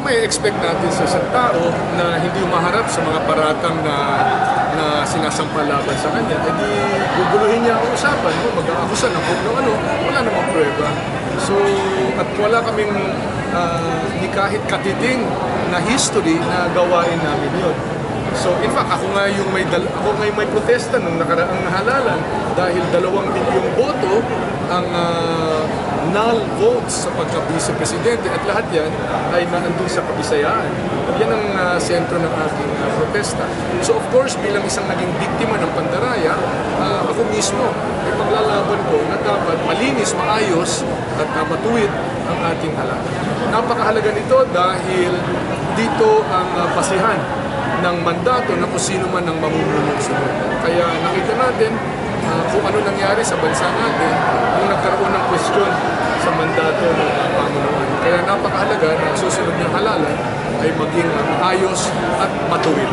may expect natin sa isang tao na hindi umaharap sa mga paratang na sinasampalaban sa kanya, edi guguluhin niya ang usapan, mag-aakusan ng kung ano, wala namang pruweba. So, at wala kaming ni kahit katiting na history na gawain namin yun. So, in fact, ako nga yung may protesta nung nakaraang halalan dahil 2 milyong boto ang null votes sa pagka-vice-presidente at lahat yan ay nandun sa Kabisayaan. Yan ang sentro ng aking protesta. So, of course, bilang isang naging biktima ng pandaraya, ako mismo ay paglalaban ko na dapat malinis, maayos at matuwid ang ating halalan. Napakahalaga nito dahil dito ang basihan ng mandato na kung sino man ang mamumulong sunod. Kaya nakita natin kung ano nangyari sa bansa natin nung nagkaroon ng kwestiyon sa mandato ng pamunuan. Kaya napakahalaga na susunod ng halalan ay maging maayos at matuwid.